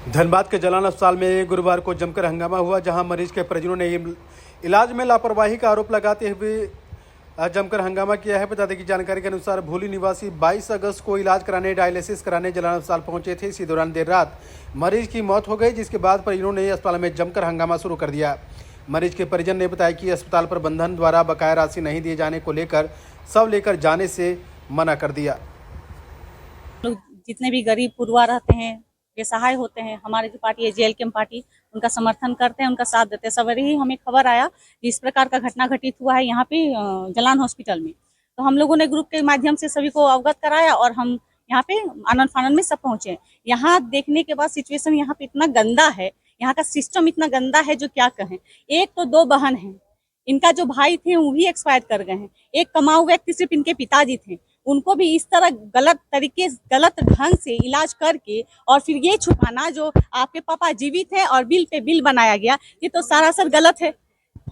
धनबाद के जलान अस्पताल में गुरुवार को जमकर हंगामा हुआ, जहां मरीज के परिजनों ने इलाज में लापरवाही का आरोप लगाते हुए जमकर हंगामा किया है। बता दें कि जानकारी के अनुसार भूली निवासी 22 अगस्त को इलाज कराने डायलिसिस कराने जलान अस्पताल पहुंचे थे। इसी दौरान देर रात मरीज की मौत हो गई, जिसके बाद परिजनों ने अस्पताल में जमकर हंगामा शुरू कर दिया। मरीज के परिजन ने बताया कि अस्पताल प्रबंधन द्वारा बकाया राशि नहीं दिए जाने को लेकर सब लेकर जाने से मना कर दिया। लोग जितने भी गरीब पुरवा रहते हैं, बेसहाय होते हैं, हमारी जो पार्टी है जेएलकेएम पार्टी, उनका समर्थन करते हैं, उनका साथ देते हैं। सवेरे ही हमें खबर आया कि इस प्रकार का घटना घटित हुआ है यहाँ पे जलान हॉस्पिटल में। तो हम लोगों ने ग्रुप के माध्यम से सभी को अवगत कराया और हम यहाँ पे आनंद फानंद में सब पहुंचे। यहाँ देखने के बाद सिचुएशन यहाँ पे इतना गंदा है, यहाँ का सिस्टम इतना गंदा है जो क्या कहें। एक तो 2 बहन हैं, इनका जो भाई थे वो भी एक्सपायर कर गए हैं। एक कमाऊ व्यक्ति सिर्फ इनके पिताजी थे, उनको भी इस तरह गलत ढंग से इलाज करके और फिर ये छुपाना जो आपके पापा जीवित है और बिल पे बिल बनाया गया, ये तो सरासर गलत है।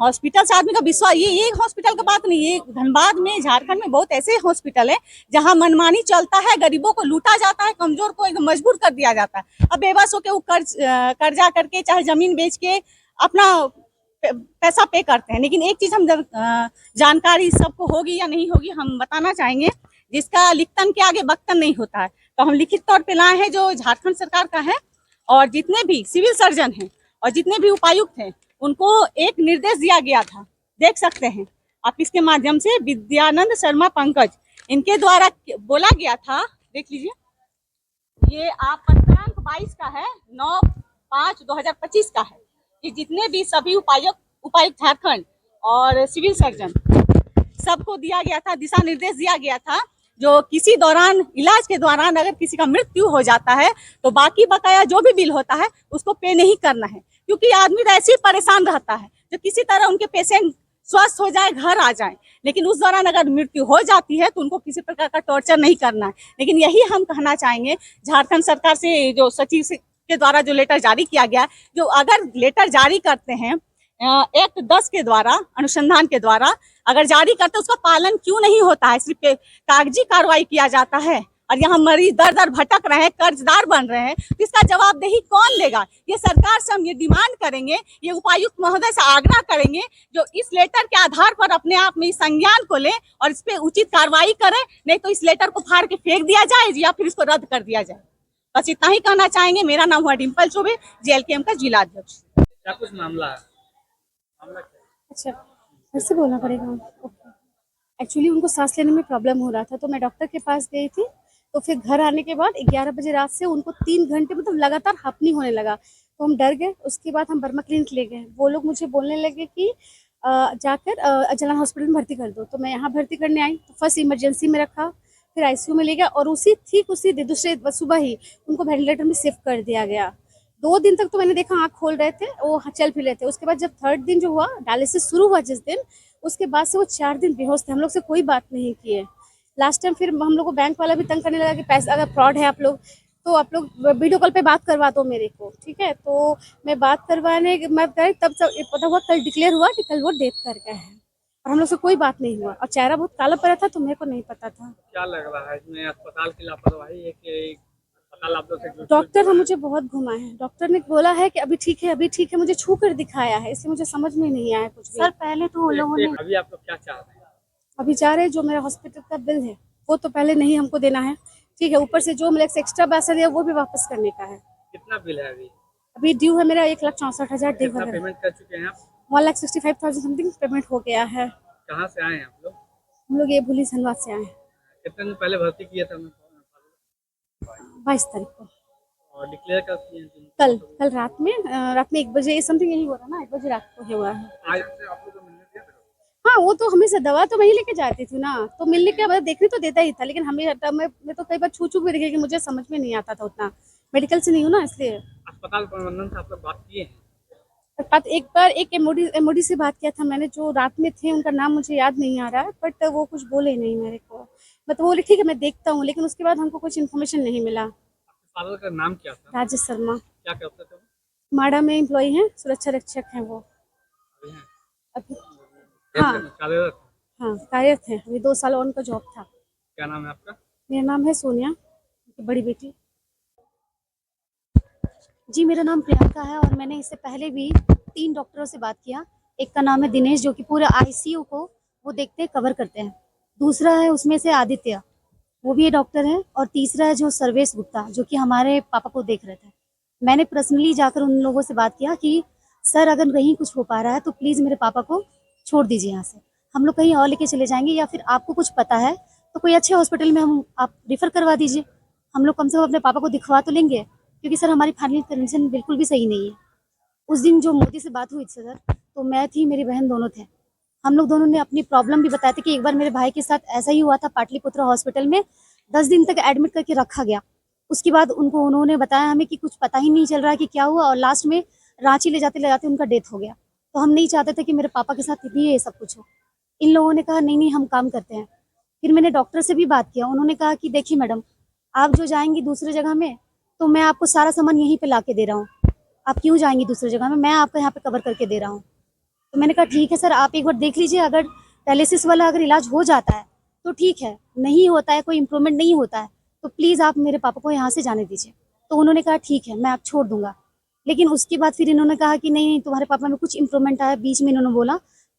हॉस्पिटल से आदमी का विश्वास, ये एक हॉस्पिटल का बात नहीं, ये धनबाद में झारखंड में बहुत ऐसे हॉस्पिटल है जहां मनमानी चलता है, गरीबों को लूटा जाता है, कमजोर को एकदम मजबूर कर दिया जाता है। अब बेबस होकर वो कर्जा करके चाहे जमीन बेच के अपना पैसा पे करते हैं। लेकिन एक चीज हम जानकारी सबको होगी या नहीं होगी हम बताना चाहेंगे, जिसका लिखतन के आगे बख्तन नहीं होता है। तो हम लिखित तौर पे लाए हैं जो झारखंड सरकार का है, और जितने भी सिविल सर्जन हैं और जितने भी उपायुक्त हैं उनको एक निर्देश दिया गया था, देख सकते हैं आप इसके माध्यम से, विद्यानंद शर्मा पंकज, इनके द्वारा बोला गया था, देख लीजिए, ये आप दिनांक 22 का है, 9/5/2025 का है, कि जितने भी सभी उपायुक्त झारखंड और सिविल सर्जन सबको दिया गया था, दिशा निर्देश दिया गया था, जो किसी दौरान इलाज के दौरान अगर किसी का मृत्यु हो जाता है तो बाकी बकाया जो भी बिल होता है उसको पे नहीं करना है, क्योंकि आदमी तो ऐसे ही परेशान रहता है जो किसी तरह उनके पेशेंट स्वस्थ हो जाए, घर आ जाए, लेकिन उस दौरान अगर मृत्यु हो जाती है तो उनको किसी प्रकार का टॉर्चर नहीं करना है। लेकिन यही हम कहना चाहेंगे झारखंड सरकार से, जो सचिव के द्वारा जो लेटर जारी किया गया, जो अगर लेटर जारी करते हैं एक्ट 10 के द्वारा, अनुसंधान के द्वारा अगर जारी करते, उसका पालन क्यों नहीं होता है, सिर्फ कागजी कार्रवाई किया जाता है और यहाँ मरीज दर दर भटक रहे हैं, कर्जदार बन रहे हैं, तो इसका जवाबदेही कौन लेगा? ये सरकार से हम ये डिमांड करेंगे, ये उपायुक्त महोदय से आग्रह करेंगे, जो इस लेटर के आधार पर अपने आप में इस संज्ञान को ले और इस पे उचित कार्रवाई करें, नहीं तो इस लेटर को फाड़ के फेंक दिया जाए या फिर इसको रद्द कर दिया जाए। बस इतना ही कहना चाहेंगे। मेरा नाम हुआ डिम्पल चौबे, जेएलकेएम का जिला अध्यक्ष। क्या कुछ मामला है? अच्छा, फिर से बोलना पड़ेगा। एक्चुअली उनको सांस लेने में प्रॉब्लम हो रहा था, तो मैं डॉक्टर के पास गई थी। तो फिर घर आने के बाद 11 बजे रात से उनको 3 घंटे मतलब लगातार हांफनी होने लगा, तो हम डर गए। उसके बाद हम बर्मा क्लिनिक ले गए। वो लोग मुझे बोलने लगे कि जाकर जलान हॉस्पिटल में भर्ती कर दो। तो मैं यहाँ भर्ती करने आई, तो फर्स्ट इमरजेंसी में रखा, फिर आईसीयू में ले गया और उसी दूसरे सुबह ही उनको वेंटिलेटर में शिफ्ट कर दिया गया। 2 दिन तक तो मैंने देखा आँख खोल रहे थे, वो चल फिर रहे थे। उसके बाद जब 3rd दिन जो हुआ, डायलिसिस शुरू हुआ जिस दिन, उसके बाद से वो 4 दिन बेहोश थे। हम लोग से कोई बात नहीं किए। लास्ट टाइम फिर हम लोग को बैंक वाला भी तंग करने लगा कि पैसा अगर फ्रॉड है आप लोग, तो आप लोग वीडियो कॉल पे बात करवा दो मेरे को, ठीक है। तो मैं बात करवाने मैं गई, तब पता हुआ कल डिक्लेयर हुआ कि कल वो डेथ कर गए हैं, और हम लोग से कोई बात नहीं हुआ। और चेहरा बहुत काला पड़ा था, तो मेरे को नहीं पता था। क्या लग रहा है इसमें अस्पताल की लापरवाही है कि अस्पताल आप लोग से डॉक्टर ने मुझे बहुत घुमाया है। डॉक्टर ने बोला है कि अभी ठीक है, अभी ठीक है, मुझे छू कर दिखाया है, इसलिए मुझे समझ में नहीं आया कुछ भी। सर पहले तो वो लोगों ने, अभी आप लोग क्या चाह रहे हैं? अभी चाह रहे जो मेरा हॉस्पिटल का बिल है वो तो पहले नहीं हमको देना है, ठीक है। ऊपर से जो मेरे से एक्स्ट्रा पैसा दिया वो भी वापस करने का है। कितना बिल है अभी? अभी ड्यू है मेरा 1,64,000 ड्यू कितना है। पेमेंट कर चुके हैं आप? 1,65,000 समथिंग पेमेंट हो गया है। कहाँ से आए हैं आप लोग? हम लोग ये भूली धनबाद से आए हैं। कितने दिन पहले भर्ती किया था? 22 तारीख को। और डिक्लेयर कब किए हैं? कल रात में 1 बजे समथिंग यही हो रहा ना, 1 बजे रात को हुआ है। आज से आप लोग को मिलने दिया था? हाँ, वो तो हमेशा दवा तो मैं ही लेके जाती थी ना, तो मिलने के बाद देखने तो देता ही था, लेकिन मैं तो कई बार छू भी देखी कि मुझे समझ में नहीं आता था उतना, मेडिकल से नहीं हूँ ना, इसलिए। अस्पताल प्रबंधन से आप लोग बात किए हैं? एक बार एक एमओडी से बात किया था मैंने, जो रात में थे, उनका नाम मुझे याद नहीं आ रहा है, बट वो कुछ बोले नहीं मेरे को। मैं तो बोली ठीक है मैं देखता हूँ, लेकिन उसके बाद हमको कुछ इन्फॉर्मेशन नहीं मिला। अस्पताल का नाम क्या था? राजेश शर्मा, क्या करते थे वो? माडा में एम्प्लॉय हैं, सुरक्षा रक्षक हैं वो अभी हैं? अभी। हाँ, हाँ कार्यरत? हाँ, कार्यरत है। अभी 2 साल उनका जॉब था। क्या नाम है आपका? मेरा नाम है सोनिया, बड़ी बेटी। जी, मेरा नाम प्रियंका है और मैंने इससे पहले भी 3 डॉक्टरों से बात किया। एक का नाम है दिनेश, जो कि पूरे आईसीयू को वो देखते हैं, कवर करते हैं। दूसरा है उसमें से आदित्य, वो भी डॉक्टर हैं। और तीसरा है जो सर्वेश गुप्ता, जो कि हमारे पापा को देख रहे थे। मैंने पर्सनली जाकर उन लोगों से बात किया कि सर, अगर कहीं कुछ हो पा रहा है तो प्लीज़ मेरे पापा को छोड़ दीजिए यहाँ से। हम लोग कहीं और लेके चले जाएँगे, या फिर आपको कुछ पता है तो कोई अच्छे हॉस्पिटल में हम आप रेफ़र करवा दीजिए। हम लोग कम से कम अपने पापा को दिखवा तो लेंगे, क्योंकि सर हमारी फाइनेंशियल कंडीशन बिल्कुल भी सही नहीं है। उस दिन जो मोदी से बात हुई थी सर, तो मैं थी, मेरी बहन दोनों थे। हम लोग दोनों ने अपनी प्रॉब्लम भी बताई थी कि एक बार मेरे भाई के साथ ऐसा ही हुआ था, पाटलिपुत्र हॉस्पिटल में 10 दिन तक एडमिट करके रखा गया। उसके बाद उन्होंने बताया हमें कि कुछ पता ही नहीं चल रहा है कि क्या हुआ, और लास्ट में रांची ले जाते उनका डेथ हो गया। तो हम नहीं चाहते थे कि मेरे पापा के साथ भी ये सब कुछ हो। इन लोगों ने कहा नहीं हम काम करते हैं। फिर मैंने डॉक्टर से भी बात किया। उन्होंने कहा कि देखिए मैडम, आप जो जाएंगी दूसरी जगह में, तो मैं आपको सारा सामान यहीं पे ला के दे रहा हूँ। आप क्यों जाएंगी दूसरी जगह में, मैं आपको यहाँ पे कवर करके दे रहा हूँ। तो मैंने कहा ठीक है सर, आप एक बार देख लीजिए, अगर डायलिसिस वाला अगर इलाज हो जाता है तो ठीक है, नहीं होता है, कोई इम्प्रूवमेंट नहीं होता है, तो प्लीज़ आप मेरे पापा को यहाँ से जाने दीजिए। तो उन्होंने कहा ठीक है, मैं आप छोड़ दूंगा। लेकिन उसके बाद फिर इन्होंने कहा कि नहीं, तुम्हारे पापा में कुछ इम्प्रूवमेंट आया, बीच में इन्होंने बोला।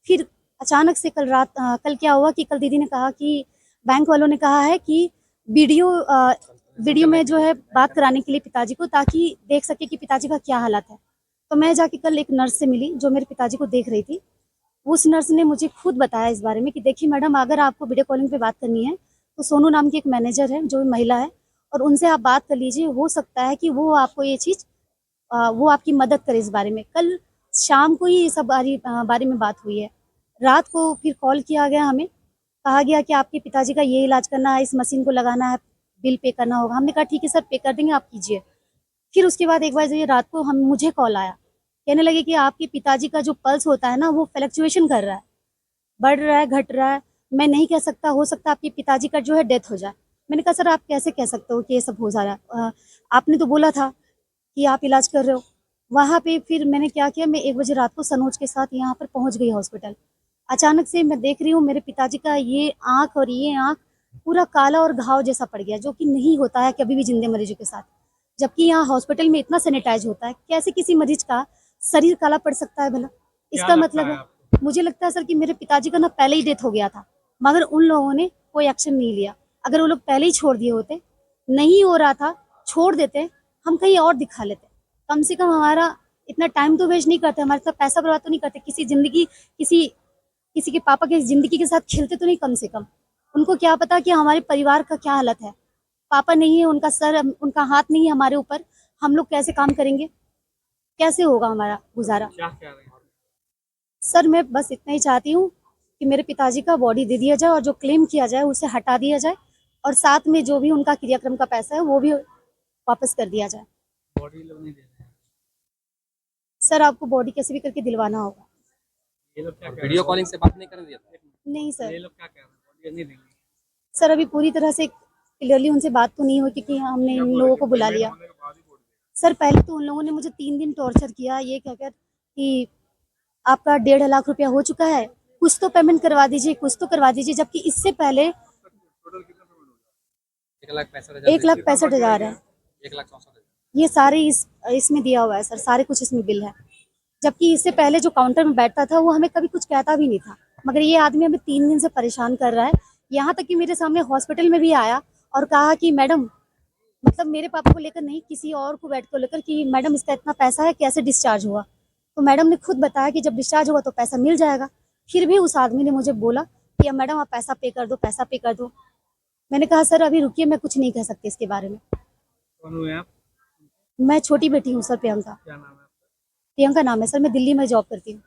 फिर अचानक से कल क्या हुआ कि कल दीदी ने कहा कि बैंक वालों ने कहा है कि वीडियो में जो है बात कराने के लिए पिताजी को, ताकि देख सके कि पिताजी का क्या हालत है। तो मैं जाके कल एक नर्स से मिली जो मेरे पिताजी को देख रही थी। उस नर्स ने मुझे खुद बताया इस बारे में कि देखिए मैडम, अगर आपको वीडियो कॉलिंग पे बात करनी है तो सोनू नाम की एक मैनेजर है जो महिला है, और उनसे आप बात कर लीजिए। हो सकता है कि वो आपको ये चीज़ वो आपकी मदद करे इस बारे में। कल शाम को ही ये सब बारे में बात हुई है। रात को फिर कॉल किया गया, हमें कहा गया कि आपके पिताजी का ये इलाज करना है, इस मशीन को लगाना है, बिल पे करना होगा। हमने कहा ठीक है सर, पे कर देंगे, आप कीजिए। फिर उसके बाद एक बार रात को मुझे कॉल आया, कहने लगे कि आपके पिताजी का जो पल्स होता है ना, वो फ्लक्चुएशन कर रहा है, बढ़ रहा है, घट रहा है। मैं नहीं कह सकता, हो सकता है आपके पिताजी का जो है डेथ हो जाए। मैंने कहा सर, आप कैसे कह सकते हो कि ये सब हो जा रहा है, आपने तो बोला था कि आप इलाज कर रहे हो। वहाँ पे फिर मैंने क्या किया, मैं 1 बजे रात को सनोज के साथ यहाँ पर पहुँच गई हॉस्पिटल। अचानक से मैं देख रही हूँ मेरे पिताजी का ये आँख और ये आँख पूरा काला और घाव जैसा पड़ गया, जो कि नहीं होता है कभी भी जिंदे मरीजों के साथ। जबकि यहाँ हॉस्पिटल में इतना सैनिटाइज होता है, कैसे किसी मरीज का शरीर काला पड़ सकता है भला? इसका मतलब है, मुझे लगता है सर कि मेरे पिताजी का ना पहले ही डेथ हो गया था, मगर उन लोगों ने कोई एक्शन नहीं लिया। अगर वो लोग पहले ही छोड़ दिए होते, नहीं हो रहा था, छोड़ देते, हम कहीं और दिखा लेते। कम से कम हमारा इतना टाइम तो वेस्ट नहीं करते, हमारे साथ पैसा बर्बाद तो नहीं करते, किसी के पापा की जिंदगी के साथ खेलते तो नहीं। कम से कम उनको क्या पता कि हमारे परिवार का क्या हालत है। पापा नहीं है, उनका सर, उनका हाथ नहीं है हमारे ऊपर, हम लोग कैसे काम करेंगे, कैसे होगा हमारा गुजारा? क्या कह रहे हैं? सर मैं बस इतना ही चाहती हूँ कि मेरे पिताजी का बॉडी दे दिया जाए, और जो क्लेम किया जाए उसे हटा दिया जाए, और साथ में जो भी उनका क्रियाक्रम का पैसा है वो भी वापस कर दिया जाए। बॉडी लोग नहीं दे रहे हैं। सर आपको बॉडी कैसे भी करके दिलवाना होगा। ये लोग क्या कह रहे वीडियो हैं? कॉलिंग से बात नहीं करने दिया था? नहीं सर, ये लोग क्या कह रहे हैं? बॉडी नहीं देंगे। सर अभी पूरी तरह से क्लियरली उनसे बात तो नहीं हुई, क्योंकि हमने इन लोगों को बुला लिया। सर पहले तो उन लोगों ने मुझे 3 दिन टॉर्चर किया, ये कहकर कि आपका 1.5 लाख रुपया हो चुका है, कुछ तो पेमेंट करवा दीजिए, कुछ तो करवा दीजिए। जबकि इससे पहले 1,65,000 है, 1,64,000। ये सारे इसमें दिया हुआ है सर, सारे कुछ इसमें बिल है। जबकि इससे पहले जो काउंटर में बैठता था वो हमें कभी कुछ कहता भी नहीं था, मगर ये आदमी हमें 3 दिन से परेशान कर रहा है। यहाँ तक कि मेरे सामने हॉस्पिटल में भी आया और कहा कि मैडम, मतलब मेरे पापा को लेकर नहीं, किसी और को बैठ कर लेकर, कि मैडम इसका इतना पैसा है, कैसे डिस्चार्ज हुआ? तो मैडम ने खुद बताया कि जब डिस्चार्ज हुआ तो पैसा मिल जाएगा। फिर भी उस आदमी ने मुझे बोला कि अब मैडम आप पैसा पे कर दो, पैसा पे कर दो। मैंने कहा सर अभी रुकिए, मैं कुछ नहीं कह सकती इसके बारे में। कौन हुए आप? मैं छोटी बेटी हूँ सर, प्रियंका। क्या नाम है आपका? प्रियंका नाम है सर, मैं दिल्ली में जॉब करती हूँ।